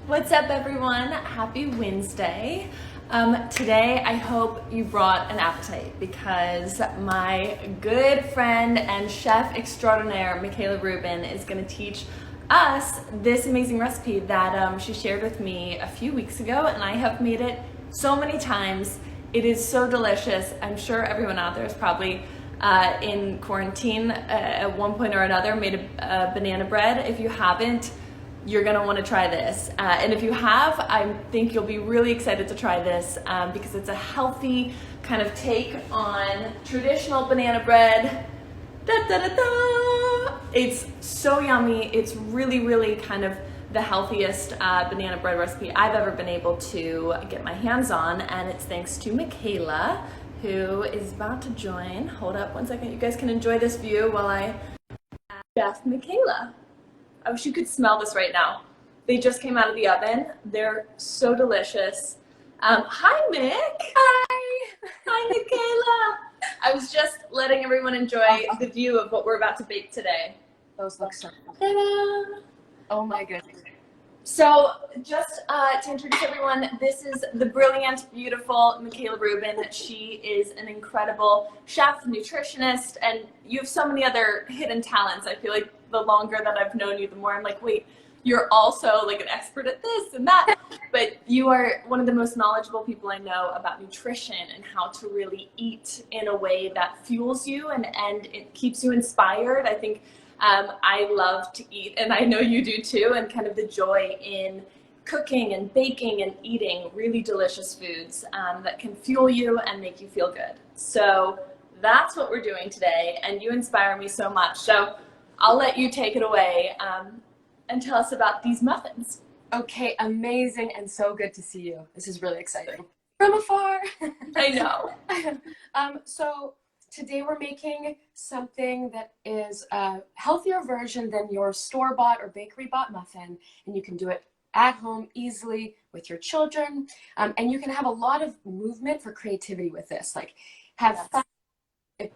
What's up, everyone? Happy Wednesday. Today, I hope you brought an appetite because my good friend and chef extraordinaire, Mikaela Reuben, is going to teach us this amazing recipe that she shared with me a few weeks ago, and I have made it so many times. It is so delicious. I'm sure everyone out there is probably in quarantine at one point or another made a banana bread. If you haven't, you're gonna want to try this. And if you have, I think you'll be really excited to try this because it's a healthy kind of take on traditional banana bread. Da, da, da, da. It's so yummy. It's really, really kind of the healthiest banana bread recipe I've ever been able to get my hands on. And it's thanks to Mikaela, who is about to join. Hold up one second. You guys can enjoy this view while I Chef Mikaela. I wish you could smell this right now. They just came out of the oven. They're so delicious. Hi, Mick. Hi. Hi, Mikaela. I was just letting everyone enjoy the view of what we're about to bake today. Those look so good. Ta-da! Oh my goodness. So just to introduce everyone, this is the brilliant, beautiful Mikaela Reuben. She is an incredible chef, nutritionist, and you have so many other hidden talents. I feel like the longer that I've known you, the more I'm like, wait, you're also like an expert at this and that. But you are one of the most knowledgeable people I know about nutrition and how to really eat in a way that fuels you and it keeps you inspired. I think I love to eat, and I know you do too, and kind of the joy in cooking and baking and eating really delicious foods that can fuel you and make you feel good. So that's what we're doing today, and you inspire me so much. So I'll let you take it away and tell us about these muffins. Okay, amazing and so good to see you. This is really exciting. From afar. I know. So today we're making something that is a healthier version than your store-bought or bakery-bought muffin, and you can do it at home easily with your children, and you can have a lot of movement for creativity with this, like have fun,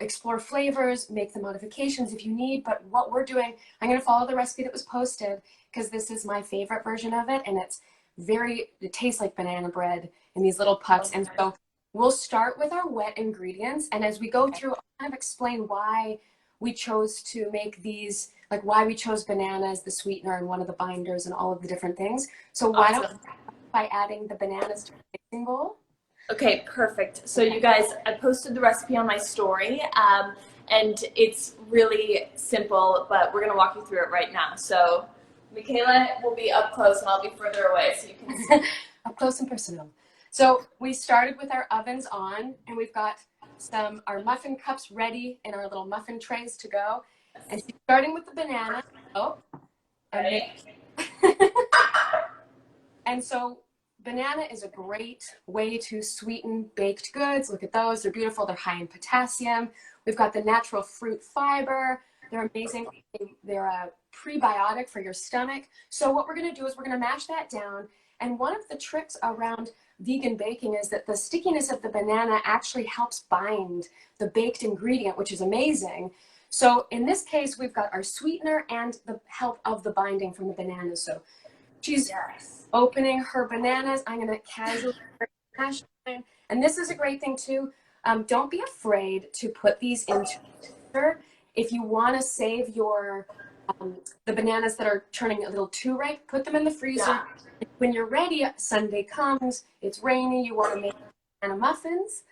explore flavors, make the modifications if you need. But what we're doing, I'm going to follow the recipe that was posted because this is my favorite version of it, and it tastes like banana bread in these little pucks. And so we'll start with our wet ingredients, and as we go through, I'll kind of explain why we chose to make these, like why we chose banana as the sweetener and one of the binders and all of the different things. So why don't we start by adding the bananas to the mixing bowl? Okay, perfect. So you guys, I posted the recipe on my story, and it's really simple, but we're gonna walk you through it right now. So Mikaela will be up close and I'll be further away so you can see. Up close and personal. So we started with our ovens on, and we've got our muffin cups ready in our little muffin trays to go. And starting with the banana. Ready? And so banana is a great way to sweeten baked goods. Look at those. They're beautiful. They're high in potassium. We've got the natural fruit fiber. They're amazing. They're a prebiotic for your stomach. So what we're going to do is we're going to mash that down. And one of the tricks around vegan baking is that the stickiness of the banana actually helps bind the baked ingredient, which is amazing. So in this case, we've got our sweetener and the help of the binding from the bananas. So she's opening her bananas. I'm going to casually mash them. And this is a great thing too. Don't be afraid to put these into the freezer. If you want to save the bananas that are turning a little too ripe, put them in the freezer. Yeah. When you're ready, Sunday comes, it's rainy, you want to make banana muffins.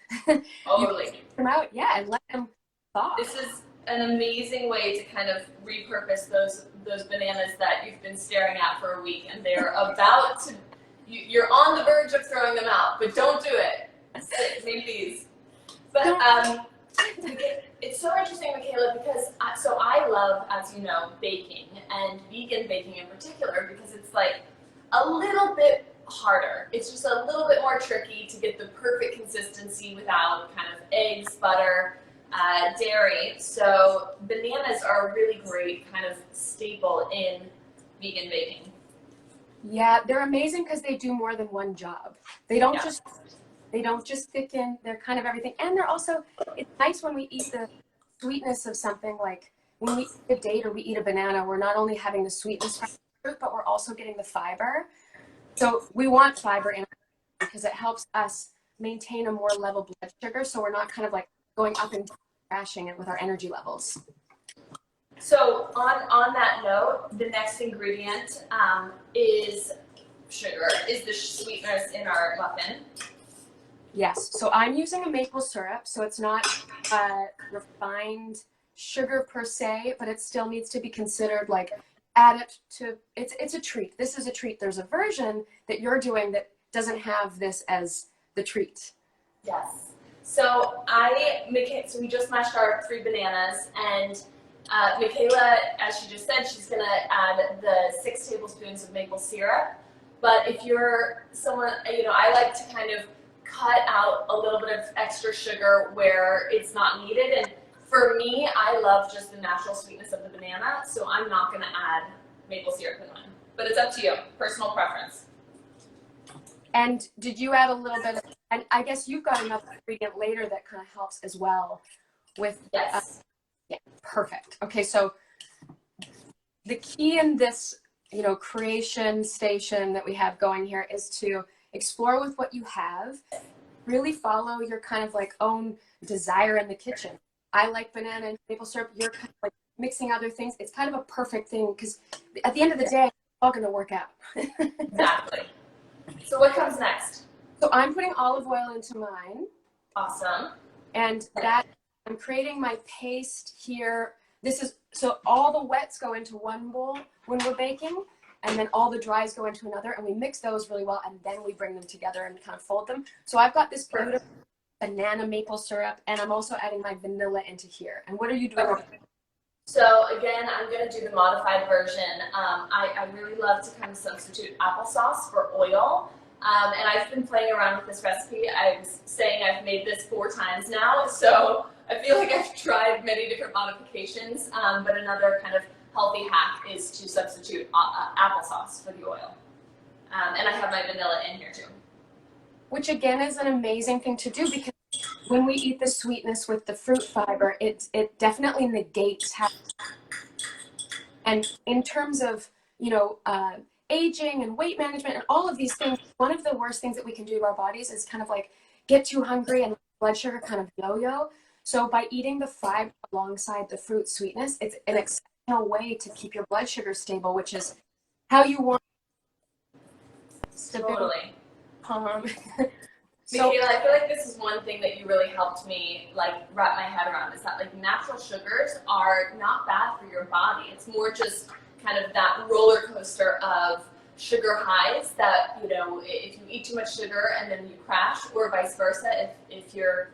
Totally. You put them out, yeah, and let them thaw. This is an amazing way to kind of repurpose those bananas that you've been staring at for a week, and they're about to, you're on the verge of throwing them out, but don't do it. Make these. But it's so interesting, Mikaela, because I love, as you know, baking, and vegan baking in particular, because it's like a little bit harder. It's just a little bit more tricky to get the perfect consistency without kind of eggs, butter, dairy. So bananas are a really great kind of staple in vegan baking. Yeah, they're amazing because they do more than one job. They don't just thicken, they're kind of everything. And they're also, it's nice when we eat the sweetness of something, like when we eat a date or we eat a banana, we're not only having the sweetness from the fruit, but we're also getting the fiber. So we want fiber in because it helps us maintain a more level blood sugar, so we're not kind of like going up and crashing it with our energy levels. So on that note, the next ingredient is sugar, is the sweeteners in our muffin. Yes, so I'm using a maple syrup, so it's not refined sugar per se, but it still needs to be considered like add it to, it's a treat. This is a treat. There's a version that you're doing that doesn't have this as the treat. Yes. So so we just mashed our 3 bananas, and Mikaela, as she just said, she's gonna add the 6 tablespoons of maple syrup. But if you're someone, I like to kind of cut out a little bit of extra sugar where it's not needed. And for me, I love just the natural sweetness of the banana, so I'm not gonna add maple syrup in mine. But it's up to you, personal preference. And did you add a little bit of, and I guess you've got another ingredient later that kind of helps as well with, yes. Yeah, perfect. Okay, so the key in this, creation station that we have going here is to explore with what you have, really follow your kind of like own desire in the kitchen. I like banana and maple syrup. You're kind of like mixing other things. It's kind of a perfect thing because at the end of the day, it's all going to work out. Exactly. So what comes next? So I'm putting olive oil into mine. Awesome. And that I'm creating my paste here. So all the wets go into one bowl when we're baking, and then all the dries go into another, and we mix those really well, and then we bring them together and kind of fold them. So I've got this beautiful banana maple syrup, and I'm also adding my vanilla into here. And what are you doing? Okay. So again, I'm going to do the modified version. I really love to kind of substitute applesauce for oil. And I've been playing around with this recipe. I was saying I've made this 4 times now, so I feel like I've tried many different modifications, but another kind of healthy hack is to substitute applesauce for the oil. And I have my vanilla in here too. Which again is an amazing thing to do because when we eat the sweetness with the fruit fiber, it definitely negates how. And in terms of, aging and weight management and all of these things, one of the worst things that we can do to our bodies is kind of like get too hungry and blood sugar kind of yo-yo. So by eating the fiber alongside the fruit sweetness, it's an exceptional way to keep your blood sugar stable, which is how you want Totally. So, Mikaela, I feel like this is one thing that you really helped me wrap my head around, is that natural sugars are not bad for your body. It's more just kind of that roller coaster of sugar highs that, if you eat too much sugar and then you crash, or vice versa, if you're,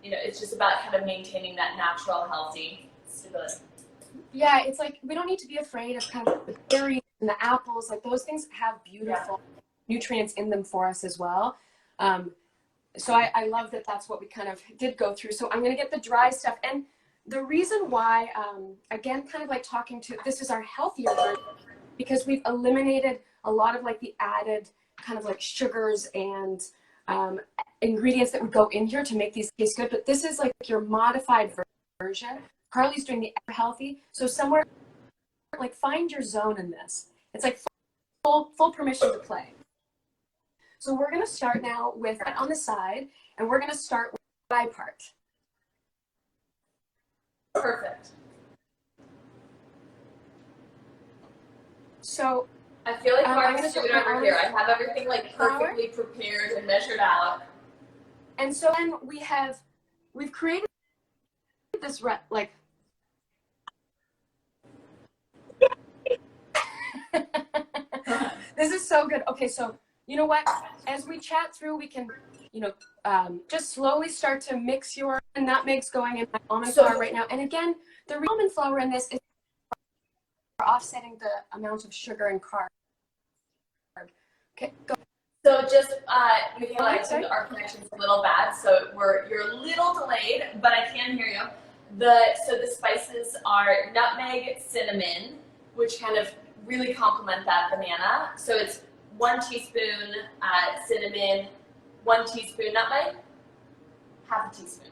it's just about kind of maintaining that natural, healthy stability. Yeah, it's like we don't need to be afraid of kind of the berries and the apples. Like those things have beautiful nutrients in them for us as well. So I love that that's what we kind of did go through. So I'm going to get the dry stuff. And the reason why, again, kind of like talking to, this is our healthier version, because we've eliminated a lot of like the added kind of like sugars and ingredients that would go in here to make these taste good. But this is like your modified version. Karlie's doing the healthy. So somewhere like find your zone in this. It's like full permission to play. So we're going to start now with on the side, and we're going to start with the dry part. Perfect. So I feel like I'm Mark's doing it over here. I have everything like perfectly prepared and measured out. And so then we've created this like this is so good. Okay, so you know what? As we chat through, we can, just slowly start to mix your nutmegs going in my almond flour right now. And again, the real almond flour in this is for offsetting the amount of sugar and carb. Okay, go. So just, Mikaela, I think our connection's a little bad, so you're a little delayed, but I can hear you. So the spices are nutmeg, cinnamon, which kind of really complement that banana. So it's 1 teaspoon cinnamon, 1 teaspoon nutmeg, half a teaspoon.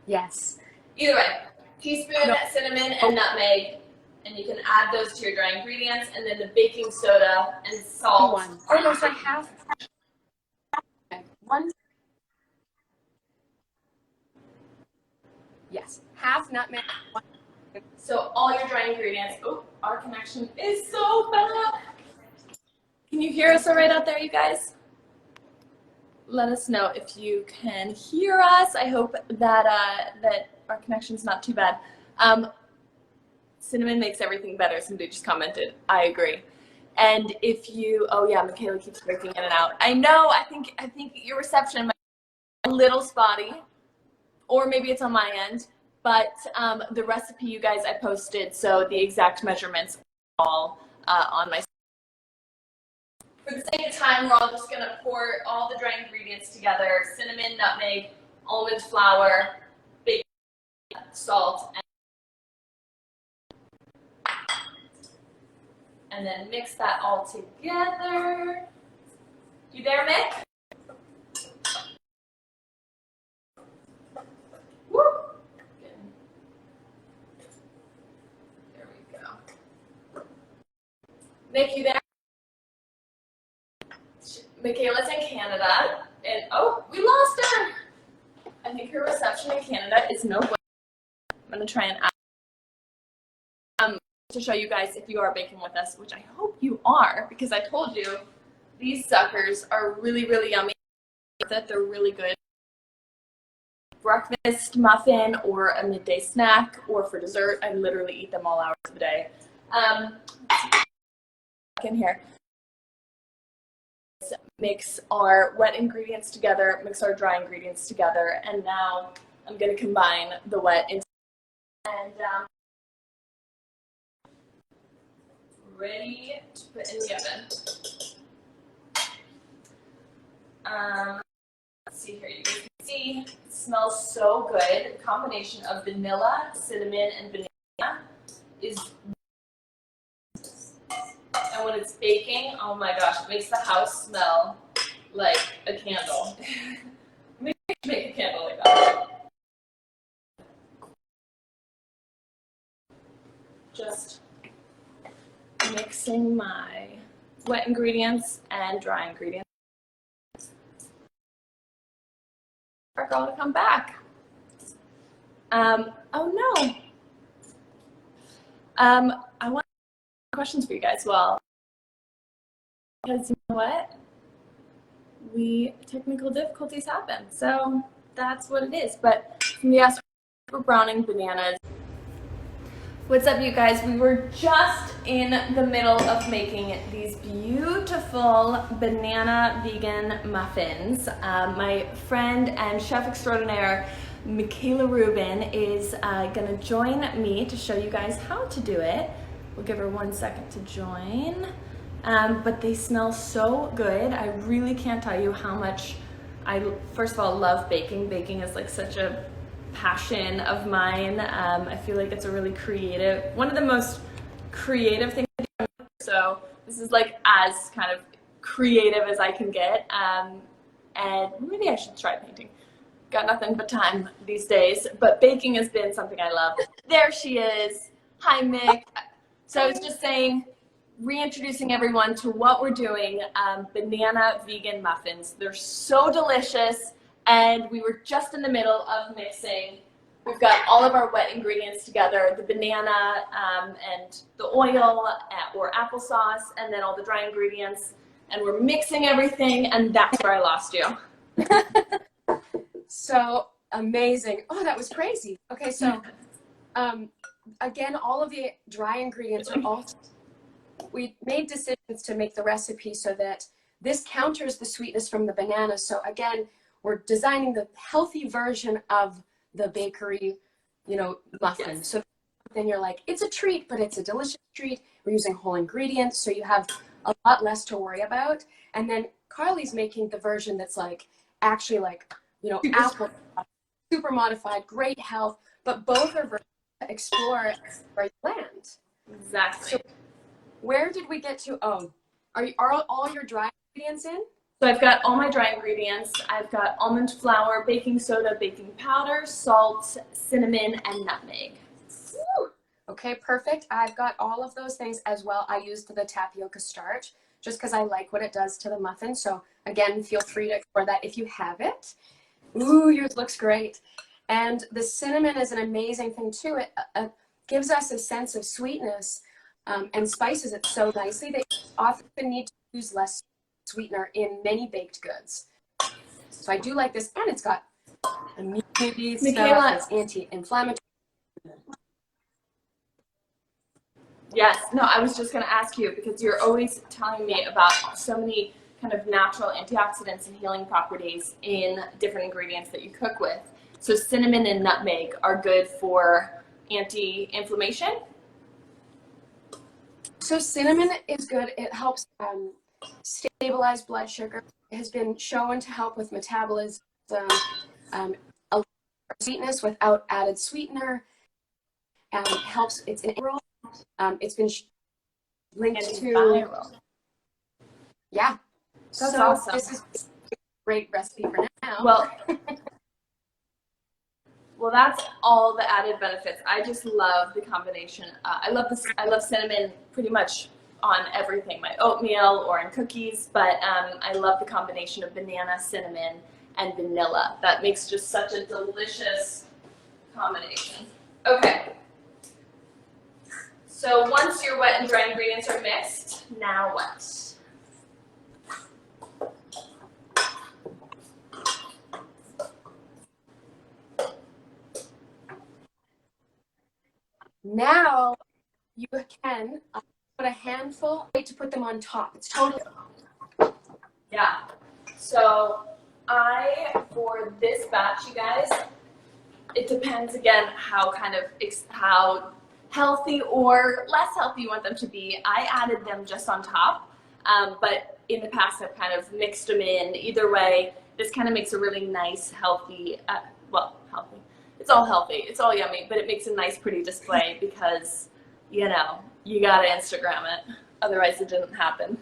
Yes. Either way, teaspoon cinnamon and nutmeg, And you can add those to your dry ingredients, and then the baking soda and salt. Oh no, sorry, half. One. Yes, half nutmeg. So all your dry ingredients. Oh, our connection is so bad. Can you hear us all right out there, you guys? Let us know if you can hear us. I hope that that our connection's not too bad. Cinnamon makes everything better. Somebody just commented. I agree. And if you, oh yeah, Mikaela keeps breaking in and out. I know. I think your reception might be a little spotty, or maybe it's on my end. But the recipe you guys I posted, so the exact measurements are all on my. For the sake of time, we're all just gonna pour all the dry ingredients together: cinnamon, nutmeg, almond flour, baking salt, and then mix that all together. You there, Mick? Woo! There we go. Mick, you there? Mikaela's in Canada, and oh, we lost her. I think her reception in Canada is no good. I'm gonna try and to show you guys if you are baking with us, which I hope you are, because I told you these suckers are really, really yummy. That they're really good breakfast muffin or a midday snack or for dessert. I literally eat them all hours of the day. In here. Mix our wet ingredients together, mix our dry ingredients together, and now I'm going to combine the wet into and ready to put in the oven. Let's see here, you guys can see it smells so good. The combination of vanilla, cinnamon, and banana is, and when it's baking, oh my gosh, it makes the house smell like a candle. Make a candle like that. Just mixing my wet ingredients and dry ingredients. Are going to come back. Oh no. I want questions for you guys. Well, because you know what? Technical difficulties happen. So that's what it is. But we asked for browning bananas. What's up, you guys? We were just in the middle of making these beautiful banana vegan muffins. My friend and chef extraordinaire, Mikaela Reuben, is gonna join me to show you guys how to do it. We'll give her 1 second to join. But they smell so good. I really can't tell you how much I, first of all, love baking. Baking is like such a passion of mine. I feel like it's a really creative, one of the most creative things I do. So this is like as kind of creative as I can get. And maybe I should try painting. Got nothing but time these days, but baking has been something I love. There she is. Hi, Mick. So I was just saying, reintroducing everyone to what we're doing, banana vegan muffins. They're so delicious. And we were just in the middle of mixing. We've got all of our wet ingredients together, the banana and the oil or applesauce, and then all the dry ingredients. And we're mixing everything, and that's where I lost you. So amazing. Oh, that was crazy. Okay, so again, all of the dry ingredients are all, we made decisions to make the recipe so that this counters the sweetness from the banana. So again, we're designing the healthy version of the bakery, muffin. Yes. So then you're like, it's a treat, but it's a delicious treat. We're using whole ingredients, so you have a lot less to worry about. And then Karlie's making the version that's like, actually like, apple, super modified, great health, but both are versions to explore where you land. Exactly. So where did we get to? Oh, are all your dry ingredients in? So I've got all my dry ingredients. I've got almond flour, baking soda, baking powder, salt, cinnamon, and nutmeg. Woo! Okay, perfect. I've got all of those things as well. I used the tapioca starch just because I like what it does to the muffin. So again, feel free to explore that if you have it. Ooh, yours looks great. And the cinnamon is an amazing thing too. It gives us a sense of sweetness and spices it so nicely that you often need to use less sweetener in many baked goods. So I do like this, and it's got immunity stuff, Mikaela, it's anti-inflammatory. yes, no, I was just going to ask you because you're always telling me about so many kind of natural antioxidants and healing properties in different ingredients that you cook with. So cinnamon and nutmeg are good for anti-inflammation? So cinnamon is good. It helps stabilize blood sugar. It has been shown to help with metabolism, sweetness without added sweetener, and helps. It's an oral. It's been linked to. Yeah. That's so awesome. This is a great recipe for now. Well, that's all the added benefits. I just love the combination. I love this. I love cinnamon pretty much on everything, my oatmeal or in cookies. But I love the combination of banana, cinnamon, and vanilla. That makes just such a delicious combination. Okay. So once your wet and dry ingredients are mixed, now what? Now you can put a handful to put them on top. It's totally. Yeah. So for this batch, you guys, it depends again how how healthy or less healthy you want them to be. I added them just on top, but in the past I've kind of mixed them in. Either way, this kind of makes a really nice, healthy, healthy. It's all healthy. It's all yummy, but it makes a nice, pretty display because, you know, you gotta Instagram it. Otherwise, it didn't happen.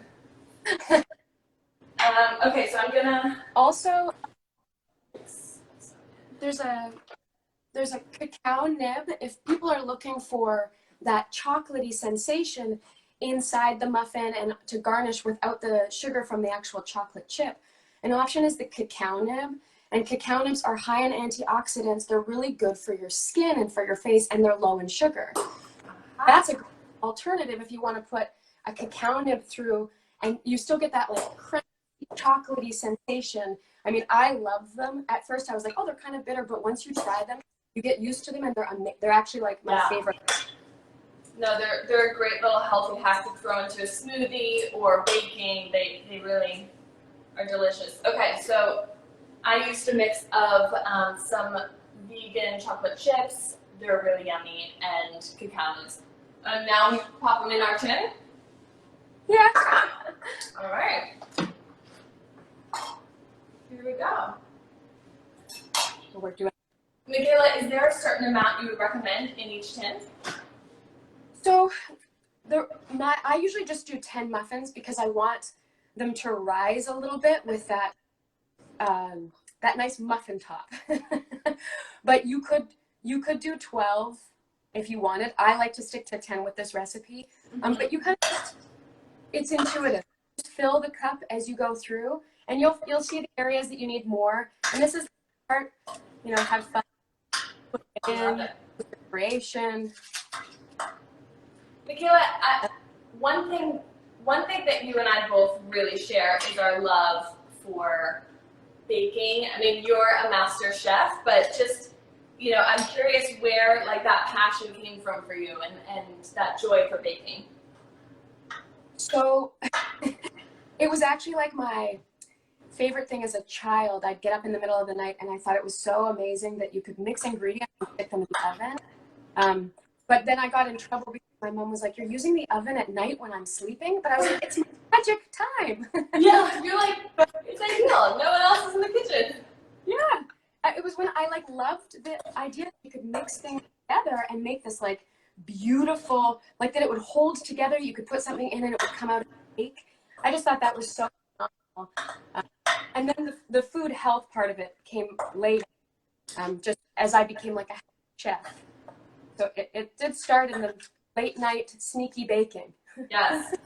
Okay, so I'm gonna Also, there's a cacao nib. If people are looking for that chocolatey sensation inside the muffin and to garnish without the sugar from the actual chocolate chip, an option is the cacao nib. And cacao nibs are high in antioxidants. They're really good for your skin and for your face, and they're low in sugar. That's a great alternative if you want to put a cacao nib through, and you still get that like crunchy, chocolatey sensation. I mean, I love them. At first, I was like, oh, they're kind of bitter, but once you try them, you get used to them, and they're actually like my favorite. No, they're a great little healthy hack to throw into a smoothie or baking. They really are delicious. Okay, so I used a mix of some vegan chocolate chips. They're really yummy, and cacao nibs. Now we pop them in our tin. Yeah. All right. Here we go. We're doing. Mikaela, is there a certain amount you would recommend in each tin? So, I usually just do 10 muffins because I want them to rise a little bit with that that nice muffin top. But you could do 12 if you wanted. I like to stick to 10 with this recipe. But you kind of it's intuitive. Just fill the cup as you go through, and you'll see the areas that you need more. And this is the part, have fun. Put it in creation. Mikaela, one thing that you and I both really share is our love for baking. I mean, you're a master chef, but just, I'm curious where like that passion came from for you and that joy for baking. So it was actually like my favorite thing as a child. I'd get up in the middle of the night and I thought it was so amazing that you could mix ingredients and stick them in the oven. But then I got in trouble because my mom was like, you're using the oven at night when I'm sleeping? But I was like, it's my magic time. Yeah, you're like, it's ideal. No one else is in the kitchen. Yeah. It was when I loved the idea that you could mix things together and make this like beautiful, like that it would hold together. You could put something in and it would come out of the cake. I just thought that was so phenomenal. And then the food health part of it came later, just as I became like a chef. So it did start in the late night sneaky baking. Yes.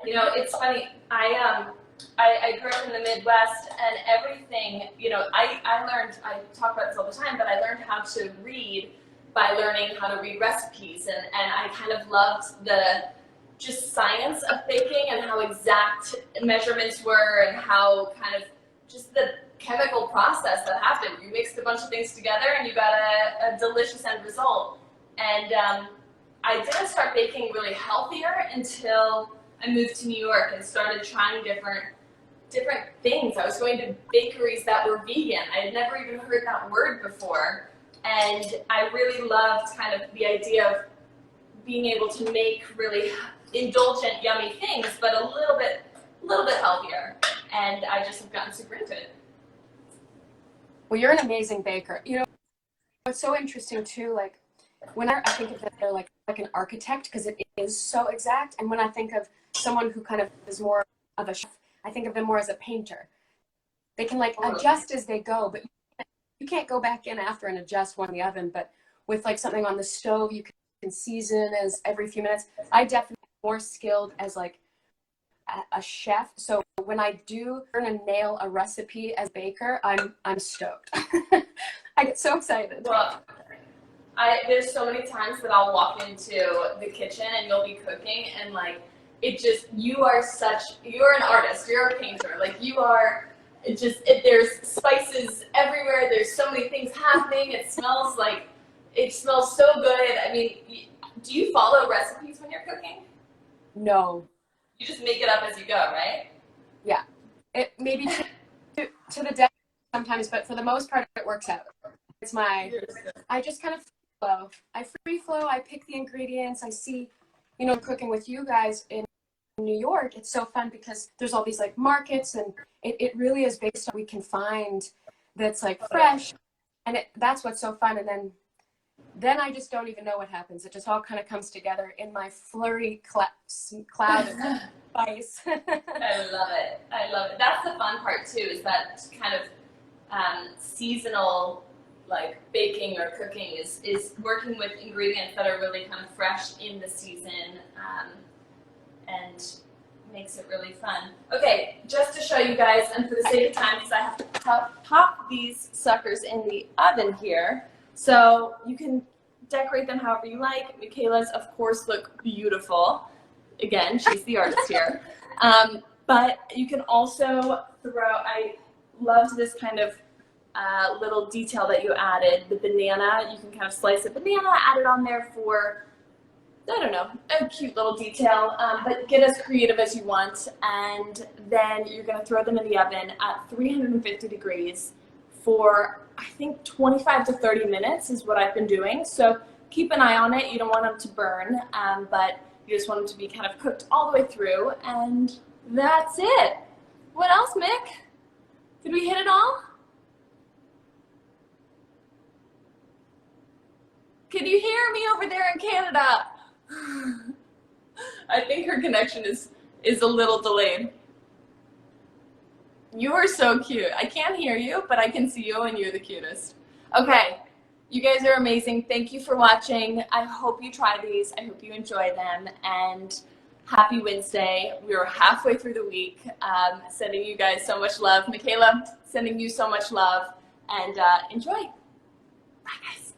You know, it's funny. I grew up in the Midwest, and everything, you know, I learned, I talk about this all the time, but I learned how to read by learning how to read recipes, and I kind of loved the just science of baking and how exact measurements were and how kind of just the chemical process that happened. You mixed a bunch of things together and you got a delicious end result. And I didn't start baking really healthier until I moved to New York and started trying different things. I was going to bakeries that were vegan. I had never even heard that word before. And I really loved kind of the idea of being able to make really indulgent, yummy things, but a little bit healthier. And I just have gotten super into it. Well, you're an amazing baker. You know, it's so interesting too, like when I think of it, they're like an architect because it is so exact. And when I think of someone who kind of is more of a chef, I think of them more as a painter. They can like adjust as they go, but you can't go back in after and adjust one in the oven. But with like something on the stove, you can season as every few minutes. I definitely more skilled as like a chef. So when I do learn and nail a recipe as a baker, I'm stoked. I get so excited. Well, there's so many times that I'll walk into the kitchen and you'll be cooking and like you're an artist, you're a painter, like you are. There's spices everywhere. There's so many things happening. It smells so good. I mean, do you follow recipes when you're cooking? No. You just make it up as you go, right? Yeah. It maybe to the death sometimes, but for the most part, it works out. I just kind of flow. I free flow. I pick the ingredients. I see, you know, cooking with you guys in New York, it's so fun because there's all these like markets, and it really is based on what we can find that's like fresh, and that's what's so fun. And then I just don't even know what happens. It just all kind of comes together in my flurry cloud of spice. I love it. I love it. That's the fun part too, is that kind of seasonal like baking or cooking is working with ingredients that are really kind of fresh in the season. And makes it really fun. Okay, just to show you guys, and for the sake of time, because I have to pop these suckers in the oven here, so you can decorate them however you like. Mikaela's, of course, look beautiful. Again, she's the artist here. But you can also I loved this kind of little detail that you added, the banana. You can kind of slice a banana, add it on there for, I don't know, a cute little detail, but get as creative as you want. And then you're going to throw them in the oven at 350 degrees for, I think, 25 to 30 minutes is what I've been doing. So keep an eye on it. You don't want them to burn, but you just want them to be kind of cooked all the way through. And that's it. What else, Mick? Did we hit it all? Can you hear me over there in Canada? I think her connection is a little delayed. You are so cute. I can't hear you, but I can see you, and you're the cutest. Okay, you guys are amazing. Thank you for watching. I hope you try these. I hope you enjoy them, and happy Wednesday. We are halfway through the week. Sending you guys so much love. Mikaela, sending you so much love, and enjoy. Bye, guys.